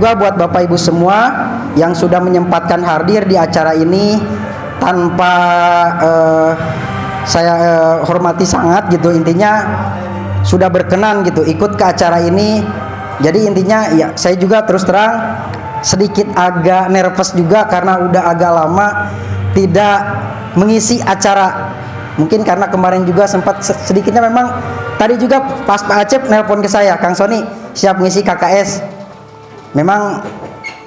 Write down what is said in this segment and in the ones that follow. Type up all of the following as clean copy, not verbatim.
juga buat Bapak Ibu semua yang sudah menyempatkan hadir di acara ini tanpa saya hormati sangat gitu, intinya sudah berkenan gitu ikut ke acara ini. Jadi intinya ya saya juga terus terang sedikit agak nervous juga karena udah agak lama tidak mengisi acara. Mungkin karena kemarin juga sempat sedikitnya, memang tadi juga pas Pak Acep nelpon ke saya, Kang Sony siap ngisi KKS. Memang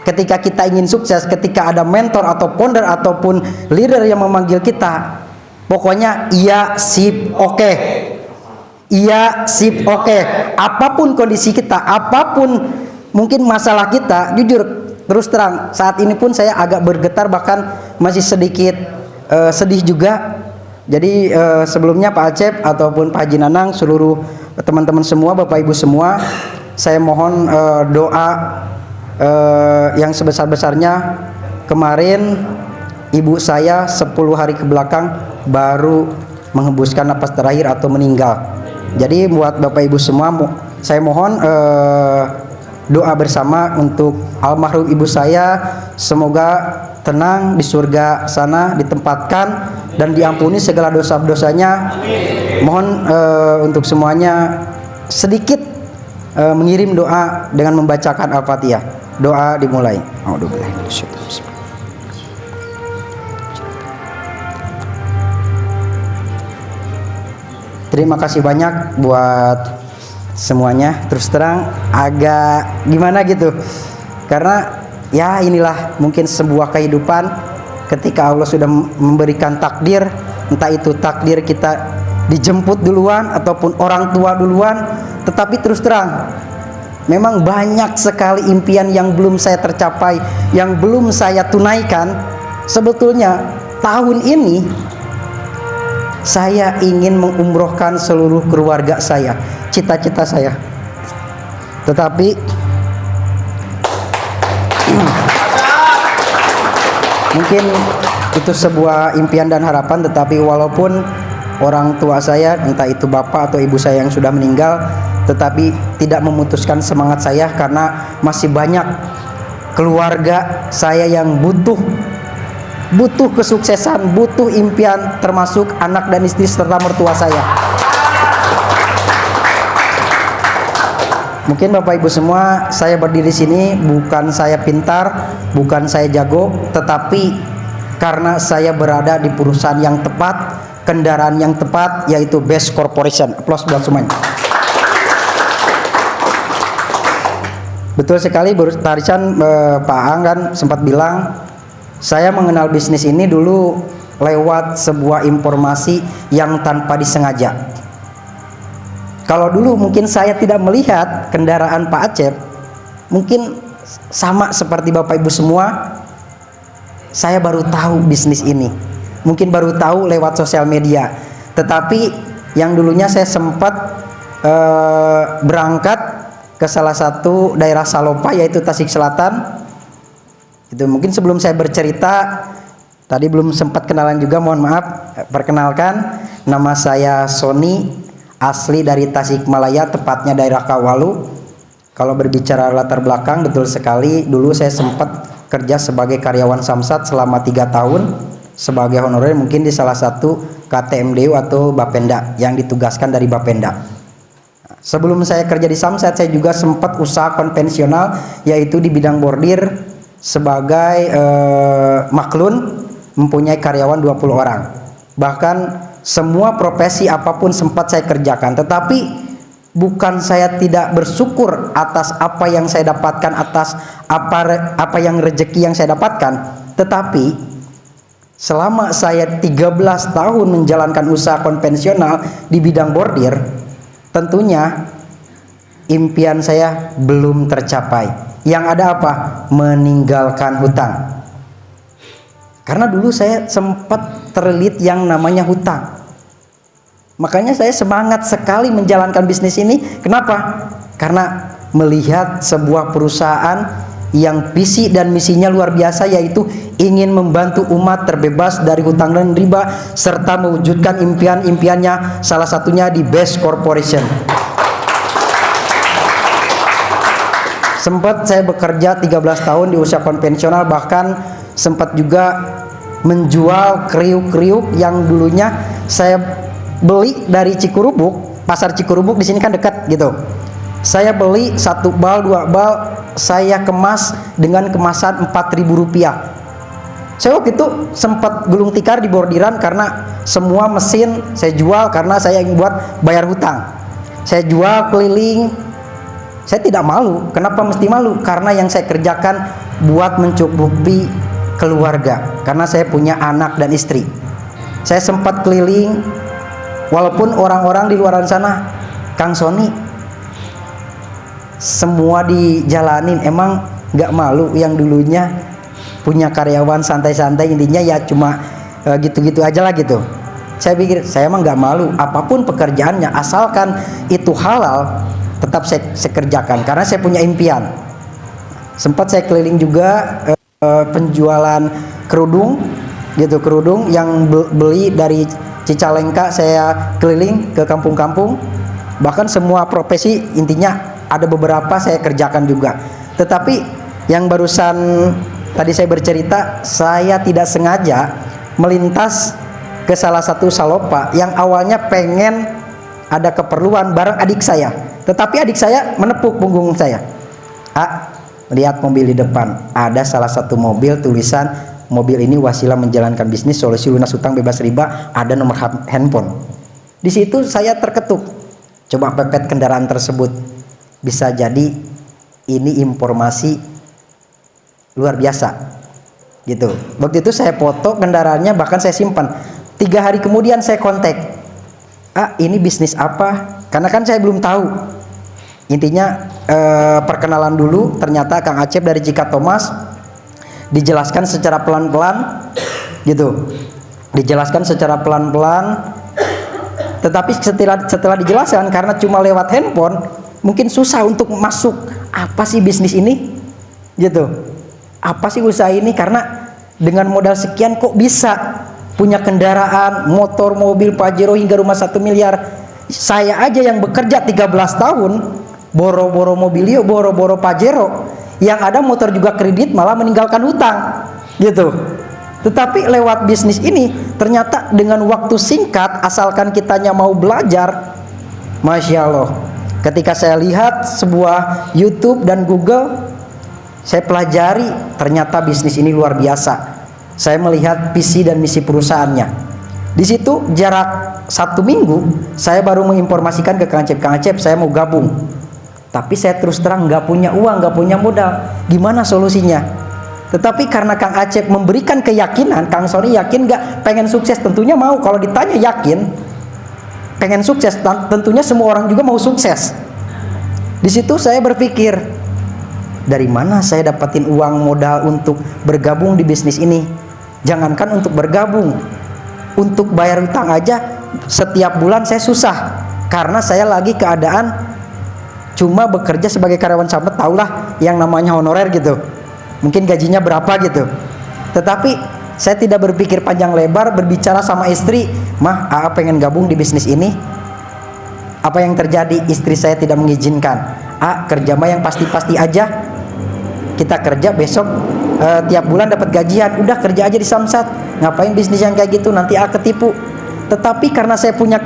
ketika kita ingin sukses, ketika ada mentor atau founder ataupun leader yang memanggil kita, pokoknya iya sip oke. Iya sip oke. Apapun kondisi kita, apapun mungkin masalah kita, jujur terus terang saat ini pun saya agak bergetar, bahkan masih sedikit sedih juga. Jadi sebelumnya Pak Acep ataupun Pak Haji Nanang, seluruh teman-teman semua, Bapak Ibu semua, saya mohon doa yang sebesar-besarnya. Kemarin ibu saya 10 hari ke belakang baru menghembuskan napas terakhir atau meninggal. Jadi buat Bapak Ibu semua, saya mohon doa bersama untuk almarhum ibu saya, semoga tenang di surga sana ditempatkan dan diampuni segala dosa-dosanya. Mohon untuk semuanya sedikit mengirim doa dengan membacakan Al-Fatihah. Doa dimulai. Terima kasih banyak buat semuanya. Terus terang agak gimana gitu, karena ya inilah mungkin sebuah kehidupan ketika Allah sudah memberikan takdir, entah itu takdir kita dijemput duluan ataupun orang tua duluan. Tetapi terus terang memang banyak sekali impian yang belum saya tercapai, yang belum saya tunaikan. Sebetulnya tahun ini saya ingin mengumrohkan seluruh keluarga saya, cita-cita saya. Tetapi mungkin itu sebuah impian dan harapan, tetapi walaupun orang tua saya, entah itu bapak atau ibu saya yang sudah meninggal, tetapi tidak memutuskan semangat saya, karena masih banyak keluarga saya yang butuh kesuksesan, butuh impian, termasuk anak dan istri serta mertua saya. Mungkin Bapak Ibu semua, saya berdiri sini bukan saya pintar, bukan saya jago, tetapi karena saya berada di perusahaan yang tepat, kendaraan yang tepat, yaitu Best Corporation. Aplaus buat semuanya. Betul sekali, barusan Pak Ang kan sempat bilang, saya mengenal bisnis ini dulu lewat sebuah informasi yang tanpa disengaja. Kalau dulu mungkin saya tidak melihat kendaraan Pak Acep, mungkin sama seperti Bapak Ibu semua, saya baru tahu bisnis ini. Mungkin baru tahu lewat sosial media. Tetapi yang dulunya saya sempat berangkat ke salah satu daerah Salopa, yaitu Tasik Selatan. Itu mungkin sebelum saya bercerita, tadi belum sempat kenalan juga, mohon maaf. Perkenalkan, nama saya Sony, asli dari Tasikmalaya, tepatnya daerah Kawalu. Kalau berbicara latar belakang, betul sekali, dulu saya sempat kerja sebagai karyawan Samsat selama 3 tahun sebagai honorer, mungkin di salah satu KTMDU atau Bapenda yang ditugaskan dari Bapenda. Sebelum saya kerja di Samsat, saya juga sempat usaha konvensional, yaitu di bidang bordir sebagai maklun, mempunyai karyawan 20 orang. Bahkan semua profesi apapun sempat saya kerjakan. Tetapi bukan saya tidak bersyukur atas apa yang saya dapatkan, atas apa yang rezeki yang saya dapatkan. Tetapi selama saya 13 tahun menjalankan usaha konvensional di bidang bordir, tentunya impian saya belum tercapai. Yang ada apa? Meninggalkan hutang. Karena dulu saya sempat terlilit yang namanya hutang. Makanya saya semangat sekali menjalankan bisnis ini. Kenapa? Karena melihat sebuah perusahaan yang visi dan misinya luar biasa, yaitu ingin membantu umat terbebas dari hutang dan riba, serta mewujudkan impian-impiannya, salah satunya di Best Corporation. Sempat saya bekerja 13 tahun di usaha konvensional, bahkan sempat juga menjual kriuk-kriuk yang dulunya saya beli dari Cikurubuk, pasar Cikurubuk di sini kan dekat gitu. Saya beli 1 bal, 2 bal, saya kemas dengan kemasan Rp4.000. Saya waktu itu sempat gulung tikar di bordiran karena semua mesin saya jual karena saya ingin buat bayar hutang. Saya jual keliling. Saya tidak malu. Kenapa mesti malu? Karena yang saya kerjakan buat mencukupi keluarga. Karena saya punya anak dan istri. Saya sempat keliling, walaupun orang-orang di luar sana, Kang Sony, semua dijalanin. Emang nggak malu yang dulunya punya karyawan santai-santai, intinya ya cuma gitu-gitu aja lah gitu. Saya pikir saya emang nggak malu, apapun pekerjaannya asalkan itu halal, tetap saya kerjakan karena saya punya impian. Sempat saya keliling juga penjualan kerudung gitu, kerudung yang beli dari Cicalengka, saya keliling ke kampung-kampung, bahkan semua profesi intinya ada beberapa saya kerjakan juga. Tetapi yang barusan tadi saya bercerita, saya tidak sengaja melintas ke salah satu salopa yang awalnya pengen ada keperluan bareng adik saya, tetapi adik saya menepuk punggung saya. Lihat mobil di depan, ada salah satu mobil tulisan mobil ini wasilah menjalankan bisnis solusi lunas hutang bebas riba, ada nomor handphone. Di situ saya terketuk, coba pepet kendaraan tersebut, bisa jadi ini informasi luar biasa gitu. Waktu itu saya foto kendaraannya, bahkan saya simpan. 3 hari kemudian saya kontak, ini bisnis apa? Karena kan saya belum tahu. Intinya perkenalan dulu. Ternyata Kang Acep dari Jika Thomas, dijelaskan secara pelan-pelan gitu, dijelaskan secara pelan-pelan. Tetapi setelah dijelaskan, karena cuma lewat handphone mungkin susah untuk masuk. Apa sih bisnis ini gitu, apa sih usaha ini, karena dengan modal sekian kok bisa punya kendaraan, motor, mobil, Pajero hingga rumah 1 miliar. Saya aja yang bekerja 13 tahun boro-boro mobilio, boro-boro Pajero, yang ada motor juga kredit, malah meninggalkan hutang gitu. Tetapi lewat bisnis ini ternyata dengan waktu singkat, asalkan kitanya mau belajar, Masya Allah. Ketika saya lihat sebuah YouTube dan Google, saya pelajari, ternyata bisnis ini luar biasa. Saya melihat visi dan misi perusahaannya. Di situ jarak 1 minggu saya baru menginformasikan ke Kang Acep, saya mau gabung. Tapi saya terus terang nggak punya uang, nggak punya modal. Gimana solusinya? Tetapi karena Kang Acep memberikan keyakinan, Kang Sony yakin nggak pengen sukses? Tentunya mau. Kalau ditanya yakin pengen sukses, tentunya semua orang juga mau sukses. Di situ saya berpikir, dari mana saya dapatin uang modal untuk bergabung di bisnis ini? Jangankan untuk bergabung, untuk bayar utang aja setiap bulan saya susah, karena saya lagi keadaan cuma bekerja sebagai karyawan sambat, tahulah yang namanya honorer gitu, mungkin gajinya berapa gitu. Tetapi saya tidak berpikir panjang lebar, berbicara sama istri, mah pengen gabung di bisnis ini. Apa yang terjadi? Istri saya tidak mengizinkan. Kerja mah yang pasti-pasti aja, kita kerja besok tiap bulan dapat gajian, udah kerja aja di Samsat, ngapain bisnis yang kayak gitu, nanti ketipu. Tetapi karena saya punya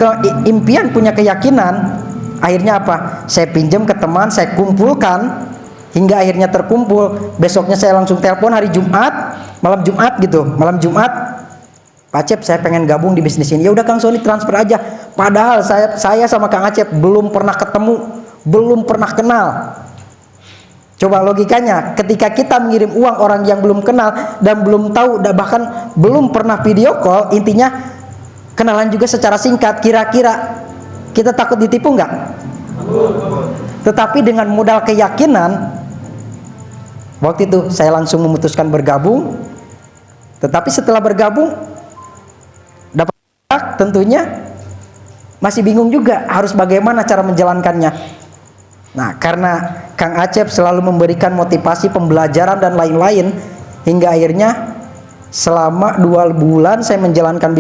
impian, punya keyakinan, akhirnya apa? Saya pinjam ke teman, saya kumpulkan hingga akhirnya terkumpul. Besoknya saya langsung telepon hari Jumat, malam Jumat gitu, malam Jumat, Pak Acep saya pengen gabung di bisnis ini. Ya udah Kang Sony transfer aja. Padahal saya sama Kang Acep belum pernah ketemu, belum pernah kenal. Coba logikanya, ketika kita mengirim uang orang yang belum kenal dan belum tahu, dan bahkan belum pernah video call, intinya kenalan juga secara singkat, kira-kira kita takut ditipu nggak? Tetapi dengan modal keyakinan, waktu itu saya langsung memutuskan bergabung. Tetapi setelah bergabung, dapat tentunya masih bingung juga harus bagaimana cara menjalankannya. Nah, karena Kang Acep selalu memberikan motivasi pembelajaran dan lain-lain, hingga akhirnya selama 2 bulan saya menjalankan bisnis